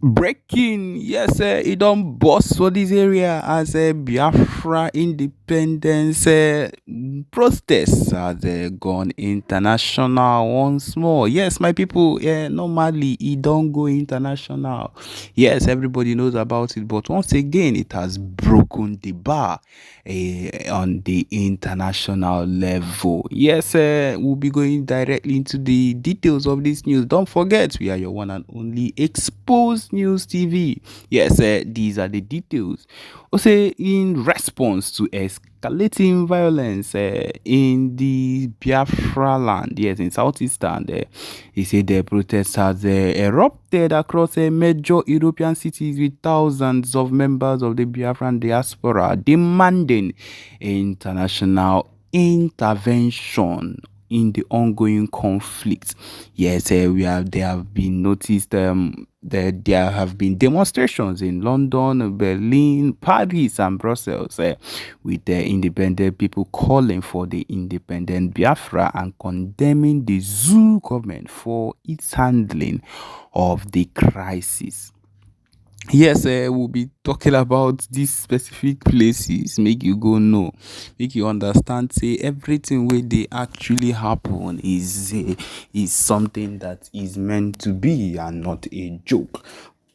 Breaking, yes, it don't bust for this area as a Biafra independence protests has gone international once more. Yes, my people, normally it don't go international. Yes, everybody knows about it, but once again, it has broken the bar on the international level. Yes, we'll be going directly into the details of this news. Don't forget, we are your one and only Exposed News TV. Yes, these are the details. Also, in response to escalating violence in the Biafra land, yes, in southeastern, he said the protests has erupted across major European cities with thousands of members of the Biafran diaspora demanding international intervention in the ongoing conflict. Yes, we have there have been noticed that there have been demonstrations in London, Berlin, Paris, and Brussels, with the independent people calling for the independent Biafra and condemning the zoo government for its handling of the crisis. Yes, we'll be talking about these specific places, make you go know, make you understand, say everything where they actually happen is something that is meant to be and not a joke.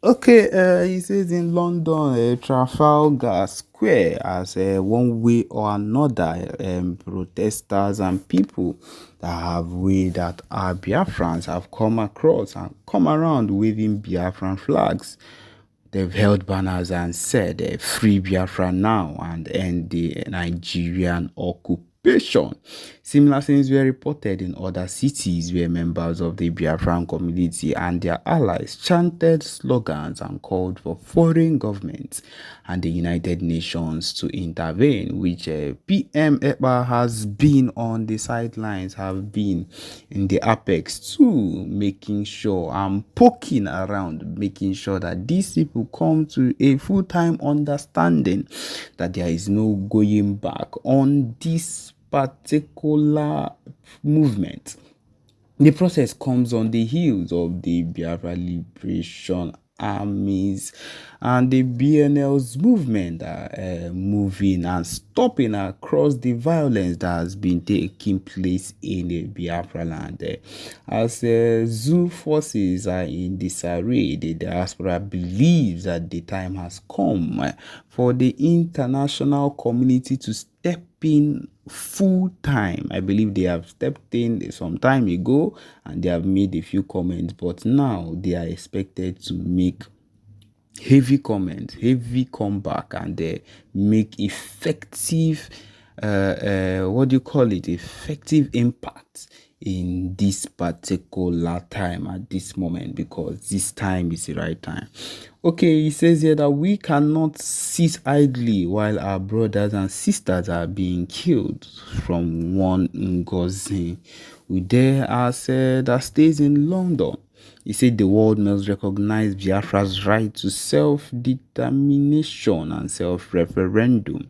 Okay, he says in London, Trafalgar Square, as one way or another, protesters and people that are Biafrans have come across and come around waving Biafran flags. They've held banners and said, "Free Biafra now and end the Nigerian occupation." Similar things were reported in other cities where members of the Biafran community and their allies chanted slogans and called for foreign governments and the United Nations to intervene, which PM Ekpa has been on the sidelines, have been in the apex too, making sure I'm poking around, making sure that these people come to a full-time understanding that there is no going back on this particular movement. The process comes on the heels of the Biafra Liberation Armies and the BNL's movement moving and stopping across the violence that has been taking place in the Biafra land. As zoo forces are in disarray, the diaspora believes that the time has come for the international community to step in full time. I believe they have stepped in some time ago and they have made a few comments, but now they are expected to make heavy comments, heavy comeback, and make effective, what do you call it? Effective impact in this particular time at this moment, because this time is the right time. Okay, he says here that we cannot sit idly while our brothers and sisters are being killed from one Ngozi. We there are said that stays in London. He said the world must recognize Biafra's right to self-determination and self-referendum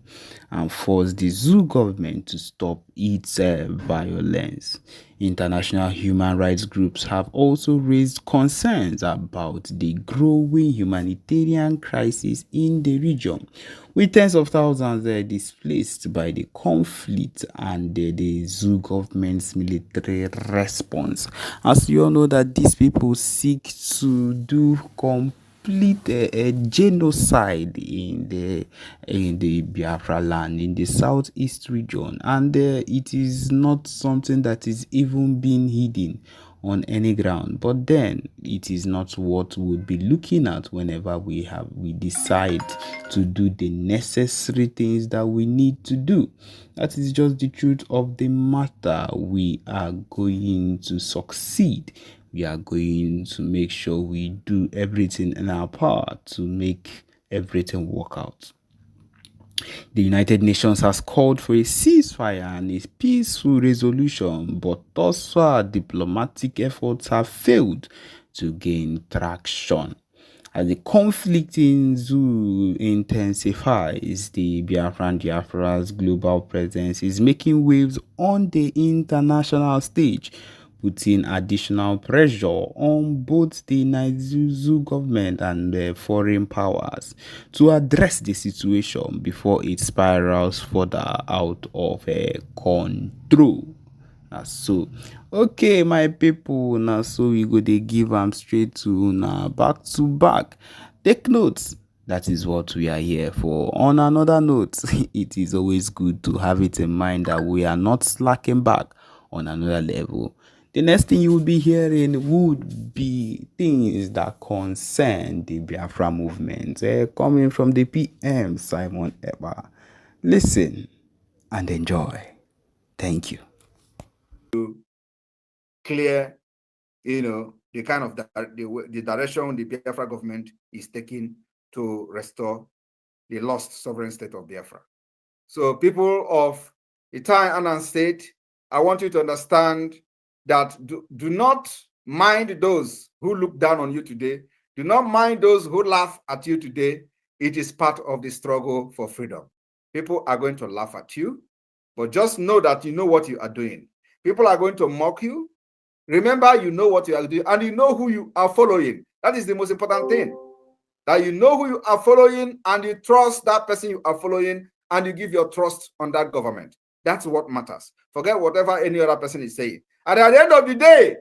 and force the zoo government to stop its violence. International human rights groups have also raised concerns about the growing humanitarian crisis in the region, with tens of thousands displaced by the conflict and the zoo government's military response. As you all know that these people seek to do complete a genocide in the Biafra land, in the southeast region, and it is not something that is even being hidden on any ground. But then it is not what we'll be looking at whenever we decide to do the necessary things that we need to do. That is just the truth of the matter. We are going to succeed. We are going to make sure we do everything in our power to make everything work out. The United Nations has called for a ceasefire and a peaceful resolution, but thus far diplomatic efforts have failed to gain traction. As the conflict in Zoo intensifies, the Biafra's global presence is making waves on the international stage, putting additional pressure on both the Nigeria government and the foreign powers to address the situation before it spirals further out of control. So okay, my people, now so we go dey give am straight to now back to back. Take notes. That is what we are here for. On another note, it is always good to have it in mind that we are not slacking back on another level. The next thing you will be hearing would be things that concern the Biafra movement, coming from the PM Simon Ekpa. Listen and enjoy. Thank you. Clear, the kind of the direction the Biafra government is taking to restore the lost sovereign state of Biafra. So people of Itaianan state, I want you to understand that do not mind those who look down on you today. Do not mind those who laugh at you today. It is part of the struggle for freedom. People are going to laugh at you, but just know that you know what you are doing. People are going to mock you. Remember, you know what you are doing, and you know who you are following. That is the most important thing. That you know who you are following, and you trust that person you are following, and you give your trust on that government. That's what matters. Forget whatever any other person is saying. And at the end of the day,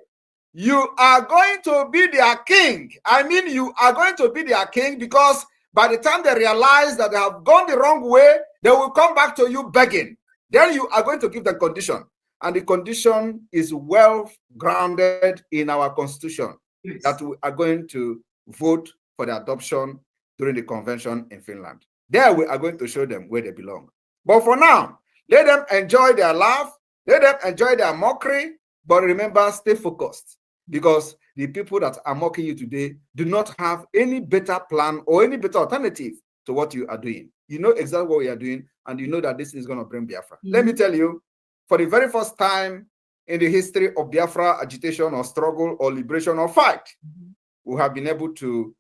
you are going to be their king. I mean, you are going to be their king, because by the time they realize that they have gone the wrong way, they will come back to you begging. Then you are going to give them condition. And the condition is well grounded in our constitution, yes, that we are going to vote for the adoption during the convention in Finland. There we are going to show them where they belong. But for now, let them enjoy their laugh, let them enjoy their mockery, but remember, stay focused, because the people that are mocking you today do not have any better plan or any better alternative to what you are doing. You know exactly what we are doing, and you know that this is going to bring Biafra. Mm-hmm. Let me tell you, for the very first time in the history of Biafra agitation or struggle or liberation or fight, mm-hmm, we have been able to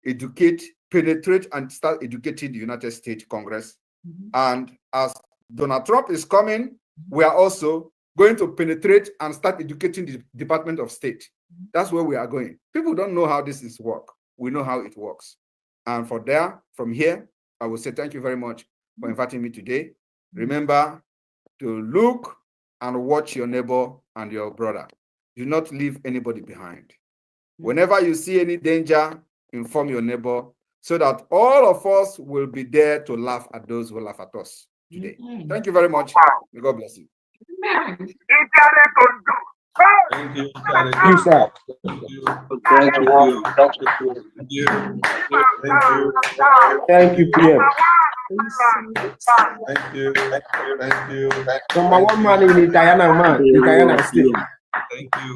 educate, penetrate, and start educating the United States Congress. Mm-hmm. And as Donald Trump is coming, mm-hmm, we are also going to penetrate and start educating the Department of State. Mm-hmm. That's where we are going. People don't know how this is work. We know how it works. And from here, I will say thank you very much for inviting me today. Mm-hmm. Remember to look and watch your neighbor and your brother. Do not leave anybody behind. Whenever you see any danger, inform your neighbor, so that all of us will be there to laugh at those who laugh at us today. Thank you very much. May God bless you. Thank you, sir. Thank you, PM. Thank you. Number one man in Itaianan, man, Itaianan state. Thank you.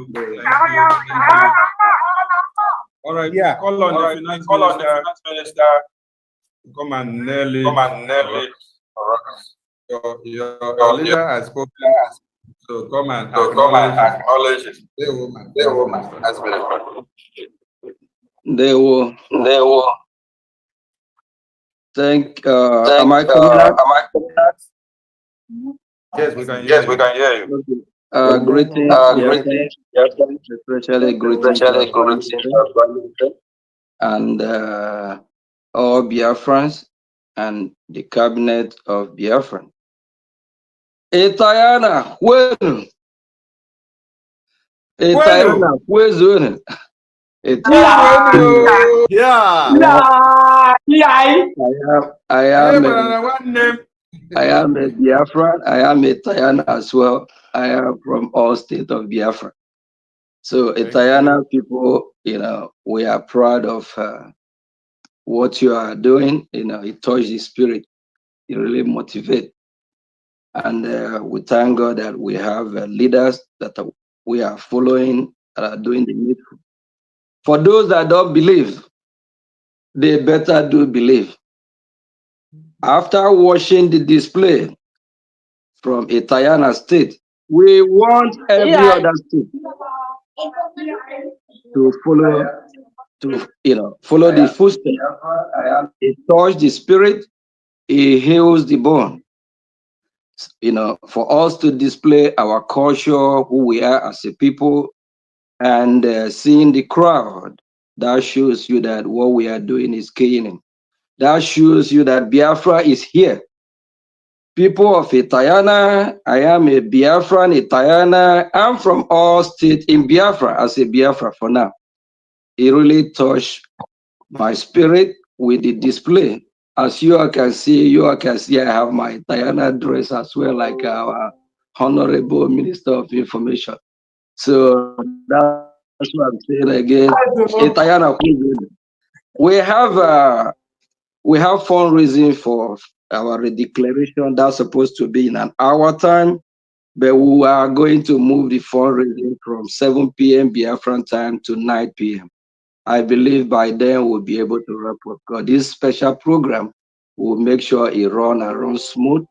All right. Yeah. Call on the finance minister. Come and nail it. Your leader has spoken. So come and acknowledge it. They will as well. They will. Am I coming out? Yes, we can hear you. Greetings, especially greetings and all Biafrans and the cabinet of Biafra. Itaiana, where's I am a Biafran. I am a Itaiana as well. I am from all states of Biafra. So Itaiana people, we are proud of what you are doing. It touches the spirit. It really motivates. And we thank God that we have leaders that we are following that are doing the needful. For those that don't believe, they better do believe. After watching the display from Itaiana state, we want every other state to follow the footsteps. It touches the spirit, it heals the bone. for us to display our culture, who we are as a people, and seeing the crowd, that shows you that what we are doing is keying. That shows you that Biafra is here. People of Itayana, I am a Biafran, Itayana. I'm from all states in Biafra as a Biafra for now. It really touched my spirit with the display. As you all can see, I have my Itayana dress as well, like our Honorable Minister of Information. So that's what I'm saying again. Itayana, we have fundraising for our declaration that's supposed to be in an hour time, but we are going to move the fundraising from 7 p.m. Biafran time to 9 p.m. I believe by then we'll be able to wrap up, because this special program will make sure it runs smooth.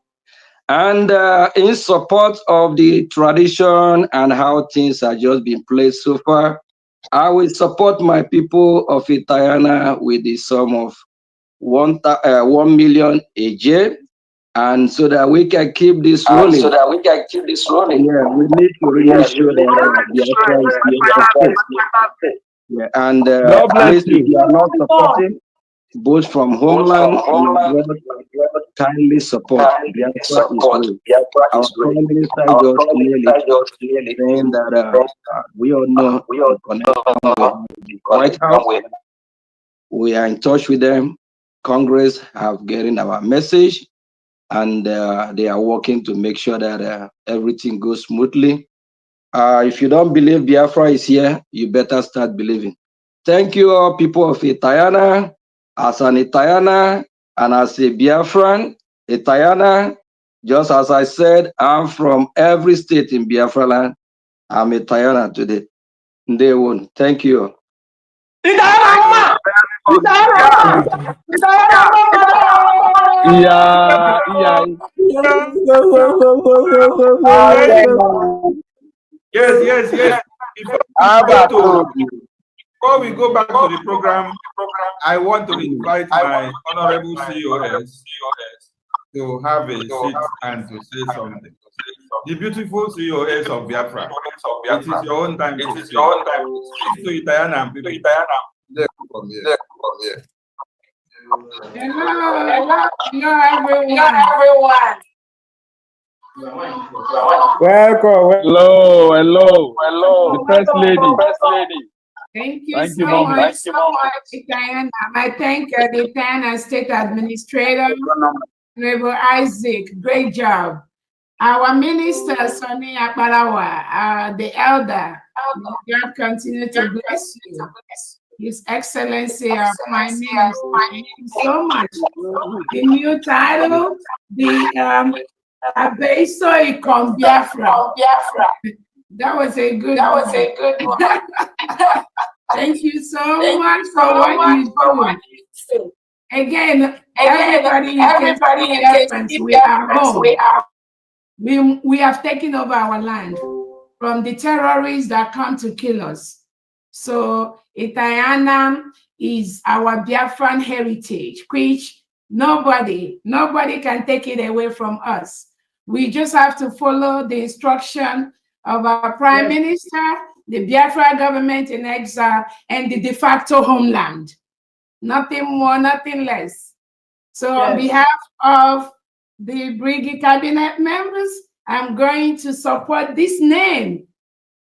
And in support of the tradition and how things are just been played so far, I will support my people of Itayana with the sum of 1 million a year, and so that we can keep this rolling. Yeah, we need to really show that Biafra is here. Yeah, and please, if you are not supporting, both from homeland and abroad, kindly support. Biafra is real. Our Prime Minister just clearly saying that we all know the connection with the White House. We are in touch with them. Congress have getting our message, and they are working to make sure that everything goes smoothly. If you don't believe Biafra is here, you better start believing. Thank you all, people of Itayana. As an Itayana and as a Biafran, Itayana, just as I said, I'm from every state in Biafra land. I'm Itayana today. Day one. Thank you. Yeah. Yes. Before we go back to the program, I want to invite my honorable COS to have a seat and to say something. The beautiful COS of Biafra. It is your own time. It is your own time. Speak to Itayana and people. Hello, everyone. Welcome. Hello. The first lady. Thank you so much, Diana. I thank the Itayana State Administrator, Honorable Isaac. Great job. Our Minister, Sonny Akbarawa, the elder. God continue to bless you. His Excellency, our Prime Minister. Thank you so much. The new title, the Abeso Ikon Biafra. That was a good one. Thank you so much for what you do. Again, everybody we are home. We have taken over our land from the terrorists that come to kill us. So Itayana is our Biafran heritage, which nobody can take it away from us. We just have to follow the instruction of our Prime Minister, the Biafra government in exile, and the de facto homeland. Nothing more, nothing less. So on behalf of the Brigade Cabinet members, I'm going to support this name,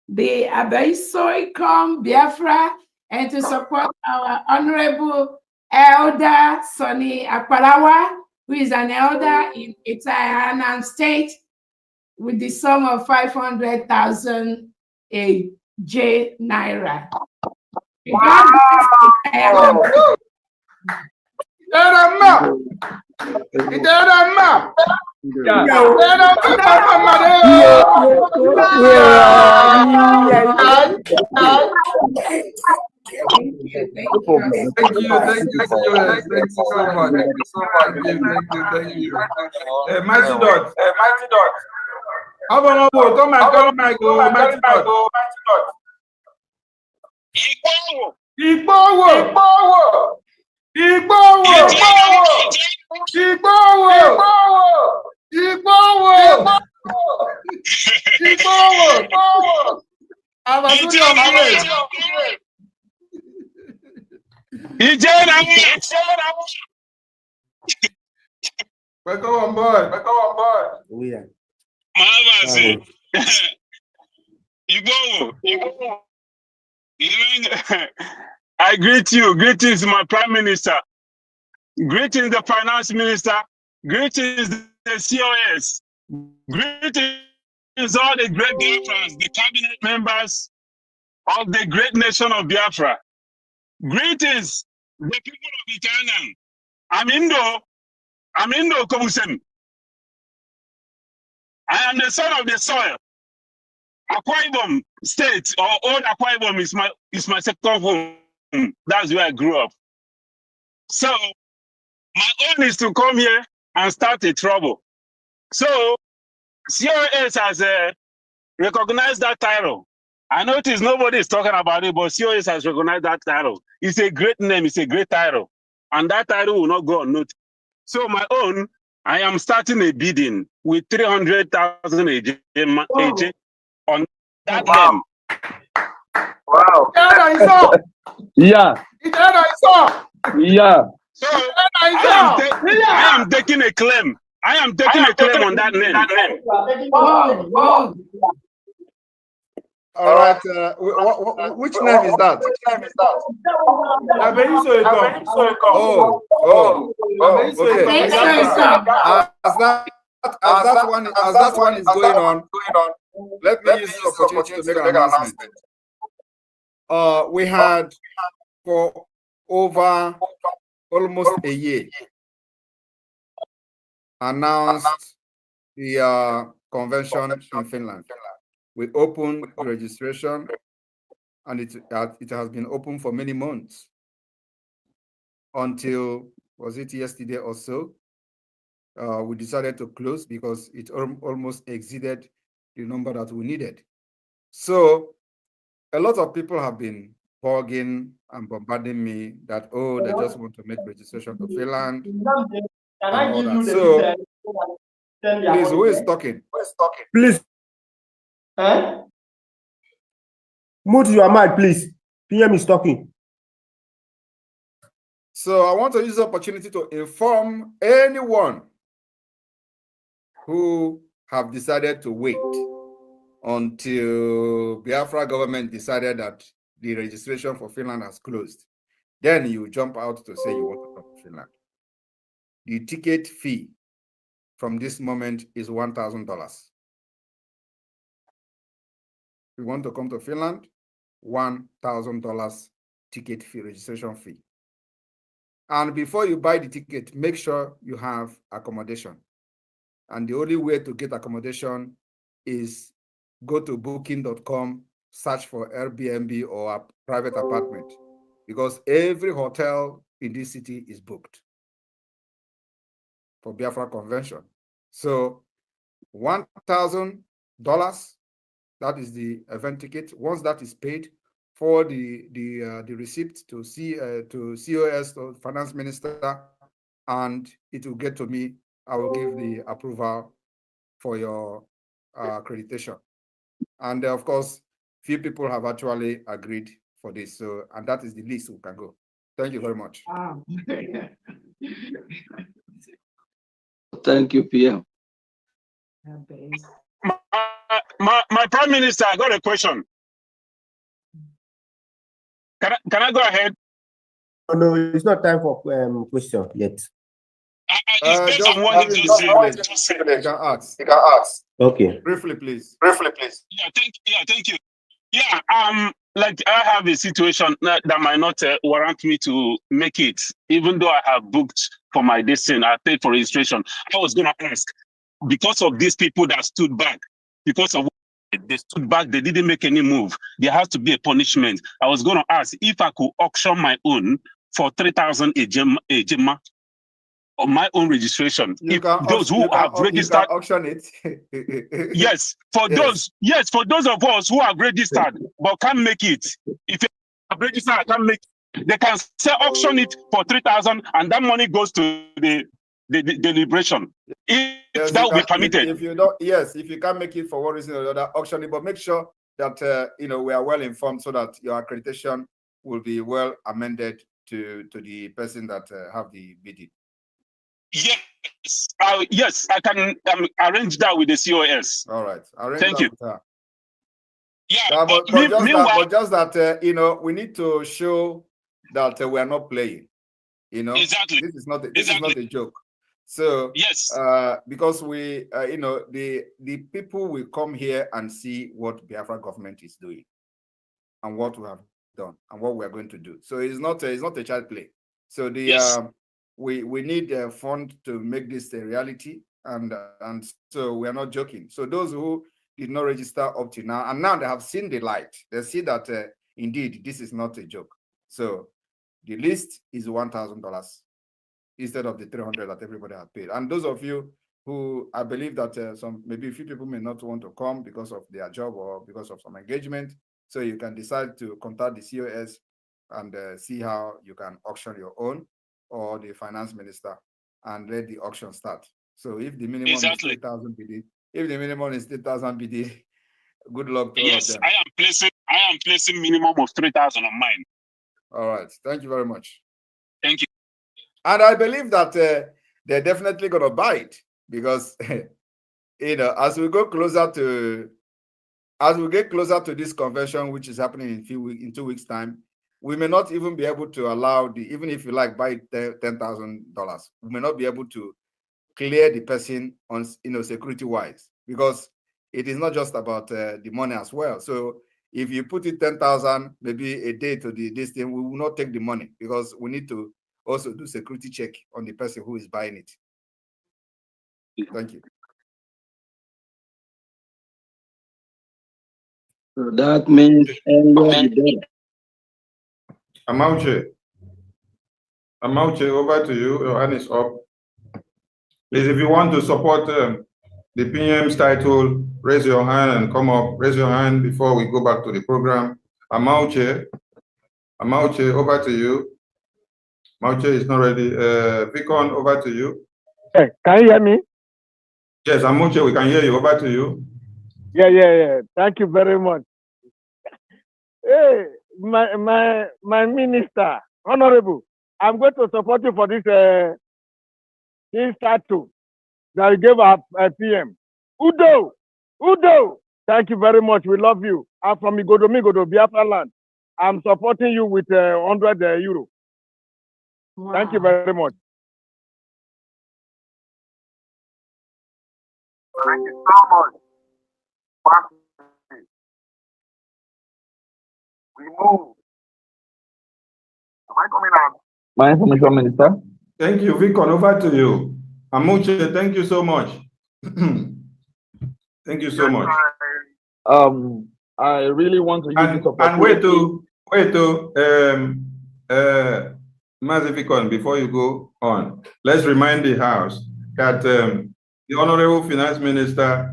the Abeso Ikon Biafra, and to support our Honorable Elder Sonny Akbarawa, who is an elder in Itayana State, with the sum of 500,000 naira. God bless Thank you so much. Thank you so much. Mighty Dot. Come and go, Mighty Dot. Welcome on board. Welcome on board. We are. I greet you. Greetings, my Prime Minister. Greetings, the Finance Minister. Greetings, the COS. Greetings, all the great Biafrans, the cabinet members of the great nation of Biafra. Greetings, the people of Italy. I'm Indo Kobusen. I am the son of the soil. Akwa Ibom State, or Old Akwa Ibom is my second home. That's where I grew up. So my own is to come here and start a trouble. So COS has recognized that title. I notice nobody is talking about it, but COS has recognized that title. It's a great name, it's a great title. And that title will not go unnoticed. So my own, I am starting a bidding with 300,000 AJ on that name. Wow. Yeah. Yeah. So I am taking a claim. I am taking a claim on that name. All right. Which name is that? Okay. As that one is going on, let me use this opportunity to make an announcement. We had for over almost a year announced the convention in Finland. We opened registration, and it has been open for many months until, was it yesterday or so? We decided to close because it almost exceeded the number that we needed. So a lot of people have been bugging and bombarding me that, oh, they just want to make registration to Finland and all that. So please, who is talking? Please. Mute your mic, please. PM is talking. So I want to use the opportunity to inform anyone who have decided to wait until Biafra government decided that the registration for Finland has closed. Then you jump out to say you want to come to Finland. The ticket fee from this moment is $1,000. If you want to come to Finland, $1,000 ticket fee, registration fee. And before you buy the ticket, make sure you have accommodation. And the only way to get accommodation is go to booking.com, search for Airbnb or a private apartment, because every hotel in this city is booked for Biafra convention. So $1,000, that is the event ticket. Once that is paid, for the receipt to COS, to Finance Minister, and it will get to me. I will give the approval for your accreditation. And of course, few people have actually agreed for this. So, and that is the least we can go. Thank you very much. Thank you, PM. My Prime Minister, I got a question. Can I go ahead? No, it's not time for question yet. It's based on what you just said. You can ask. Okay. Briefly, please. Yeah, thank you. Yeah, like I have a situation that might not warrant me to make it, even though I have booked for my destiny, I paid for registration. I was going to ask, because of these people that stood back, because of they stood back, they didn't make any move. There has to be a punishment. I was going to ask if I could auction my own for 3,000 a gemma on my own registration. You if those who have registered, auction it. yes, for those of us who have registered but can't make it. If you have registered, I can't make it. They can say auction it for 3,000, and that money goes to the deliberation. If that will be permitted. If you don't, yes, if you can't make it for one reason or the other, auction it, but make sure that we are well informed so that your accreditation will be well amended to the person that have the bidding? Yes, yes, I can arrange that with the COS. All right, arrange Thank that you. with her. Yeah, but just that you know, we need to show that we are not playing. You know, exactly. This is not a joke. So yes, because we you know, the people will come here and see what Biafra government is doing and what we have done and what we are going to do. So it's not a child play. So the yes. We need a fund to make this a reality, and so we are not joking. So those who did not register up to now, and now they have seen the light, they see that indeed this is not a joke. So the list is $1,000 instead of the 300 that everybody had paid. And those of you who, I believe that maybe a few people may not want to come because of their job or because of some engagement, so you can decide to contact the COS and see how you can auction your own, or the finance minister, and let the auction start. So if the minimum is 3,000 BD, if the minimum is 3,000 BD, good luck to all of them. Yes, I am placing minimum of 3,000 on mine. All right, thank you very much. Thank you. And I believe that they're definitely going to buy it, because you know, as we get closer to this convention, which is happening in 2 weeks' time, we may not even be able to allow even if you like buy $10,000, we may not be able to clear the person on, you know, security wise, because it is not just about the money as well. So if you put it 10,000, maybe a day to this thing, we will not take the money, because we need to also do security check on the person who is buying it. Thank you. So that means Amauche, over to you. Your hand is up. Please, if you want to support the PM's title, raise your hand and come up. Raise your hand before we go back to the program. Amauche, over to you. Amauche is not ready. Vicon, over to you. Hey, can you hear me? Yes, Amauche, we can hear you. Over to you. Yeah. Thank you very much. Hey, my minister, honorable, I'm going to support you for this title that you gave our PM. Udo. Thank you very much. We love you. I'm from Igodo, Biafra land. I'm supporting you with 100 euro. Wow. Thank you very much. Thank you so much. We move. Am I coming out? My information minister. Thank you, Vicon. Over to you. Amuche, thank you so much. Thank you so much. I really want to use this opportunity. And Mazi Vicon, before you go on, let's remind the House that the Honorable Finance Minister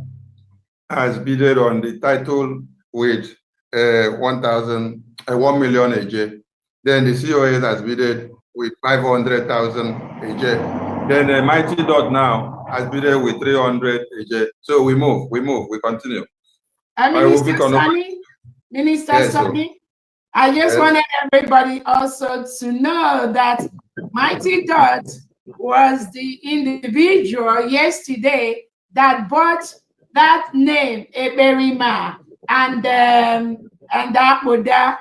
has bidded on the title with 1 million AJ. Then the COS has bidded with 500,000 AJ. Then the Mighty Dot now has bidded with 300 AJ. So we move, we continue. Minister Sonny, I just wanted everybody also to know that Mighty Dot was the individual yesterday that bought that name, Eberima, and that Buddha,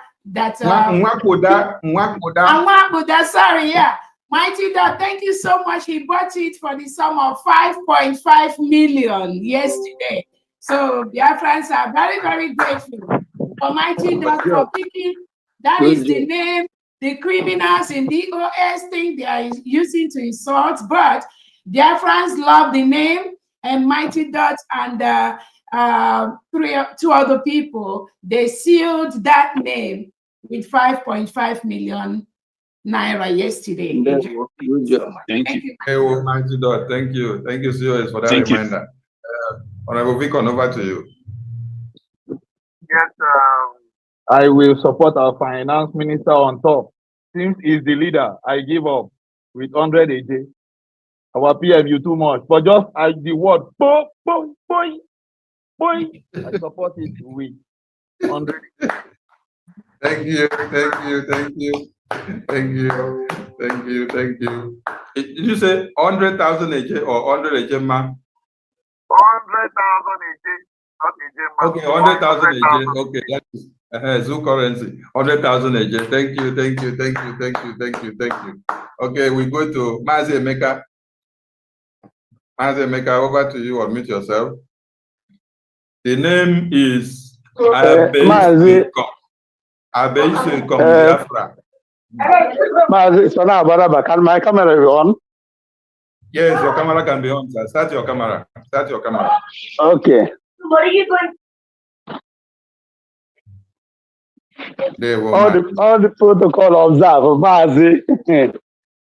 sorry, yeah. Mighty Dot, thank you so much. He bought it for the sum of 5.5 million yesterday. So Biafrans are very, very grateful for Mighty Dot for picking. That is the name the criminals in the OS think they are using to insult, but Biafrans love the name, and Mighty Dot and two other people, they sealed that name with 5.5 million naira yesterday. Good job. Thank you. Hey, Mighty Dot, thank you. Thank you, COS, for that reminder. Honorable Vicon, over to you. Yes, I will support our finance minister on top. Since he's the leader, I give up with 100 AJ. Our PM, you too much. But just as the word, boy, I support it with 100. Thank you. Thank you. Thank you. Thank you. Did you say 100,000 AJ or 100 AJ ma? 100,000 AJ, not AJ ma. Okay, 100,000 AJ. Okay, that is Zoo currency. 100,000 AJ. Thank you. Thank you. Thank you. Thank you. Thank you. Thank you. Okay, we go to Mazi Emeka. Mazi Emeka, over to you. Unmute yourself. The name is Mazi. Abe Biafra. Mazi, so now, brother, can my camera be on? Yes, your camera can be on, sir. Start your camera. Start your camera. Okay. What are you going? All the protocol observed, Mazi.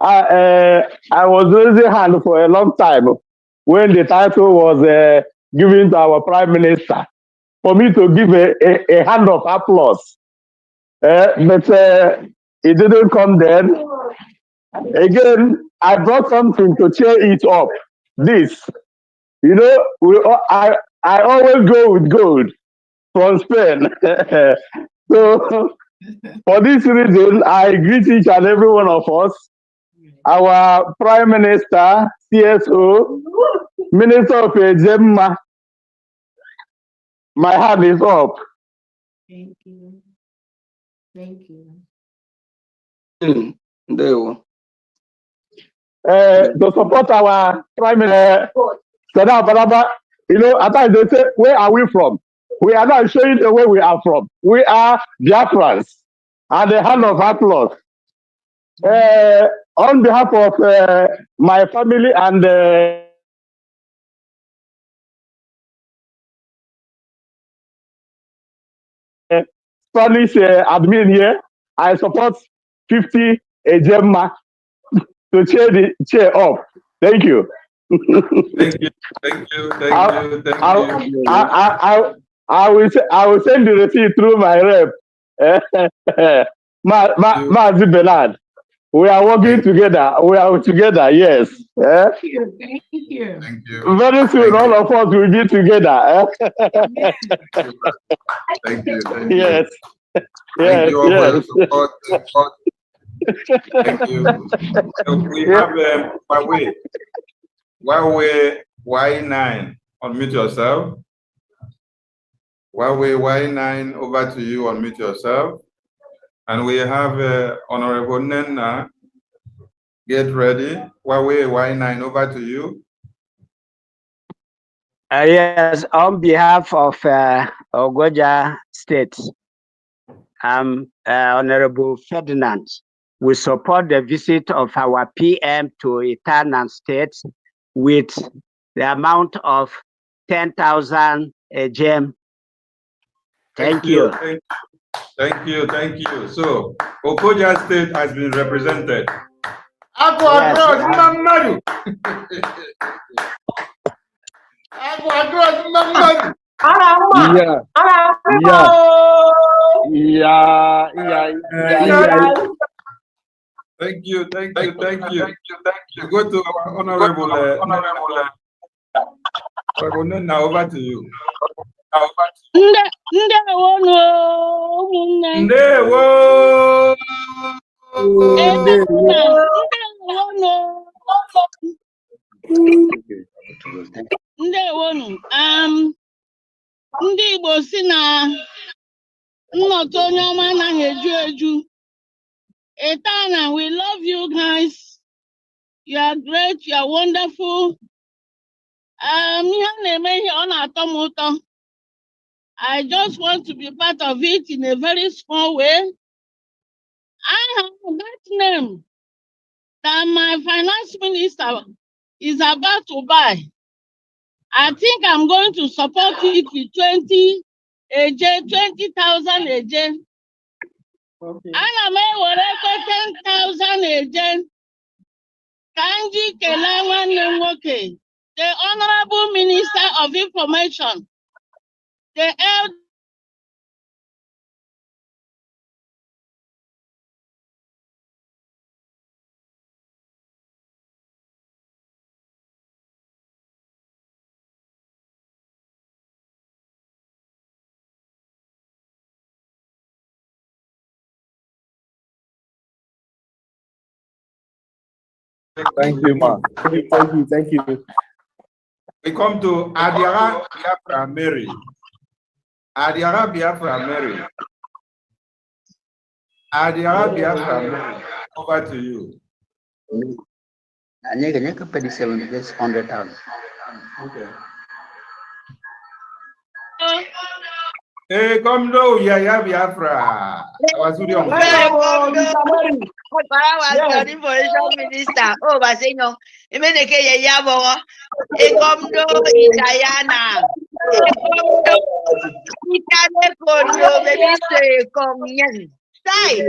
I was raising hand for a long time when the title was given to our Prime Minister for me to give a hand of applause. But it didn't come then. Again, I brought something to cheer it up. This, you know, I always go with gold from Spain. So for this reason, I greet each and every one of us, our Prime Minister, CSO, Minister of Gemma. My hand is up. Thank you. Thank you. To support our Prime Minister, you know, at times they say, where are we from? We are not showing the way we are from. We are Biafrans. And the hand of applause. On behalf of my family and Spanish admin here, I support 50 Gemma to cheer up. Thank you. Thank you. Thank you. Thank you. Thank you. I will send the receipt through my rep. Mazi Bernard. We are working together. We are together, yes. Thank you. Thank you. Thank you. Very soon, all of us will be together. Thank you. Yes. Thank you all for your support. Thank you. So we have Huawei Y9. Unmute yourself. Huawei Y9, over to you. Unmute yourself. And we have Honorable Nena. Get ready. Huawei Y9, over to you. Yes, on behalf of Ogoja State, Honorable Ferdinand, we support the visit of our PM to Eternal State with the amount of 10,000 gem. Thank you. Thank you. Thank you. So, Ogoja State has been represented. Thank you. Thank you. Thank you. You go to our honorable now, over to you. Ndewonu. Ndị Igbo si na nnọkọ onye ọma anaghị eju eju. Etana, we love you guys. You are great. You are wonderful. Ihe na-eme ihe ọ na-atọ m ụtọ. I just want to be part of it in a very small way. I have that name that my finance minister is about to buy. I think I'm going to support it with 20,000 AJ. Ana m ewerekwa 10,000 AJ. Kanji kelee nwanne m nwoke, the Honorable Minister of Information, the elder Thank you, man. Thank you. We come to Adiara Biafra Mary. Adiara Biafra Mary. Adiara Biafra Mary. Over to you. I need 37, just 100,000. Okay. Hey, come do Yaya Biafra. Information minister. Oh, but say no. Imeneke Yaya Bowo. Ekomdo Itayana. Ekomdo Itane Korio. Baby say come yen. Sai.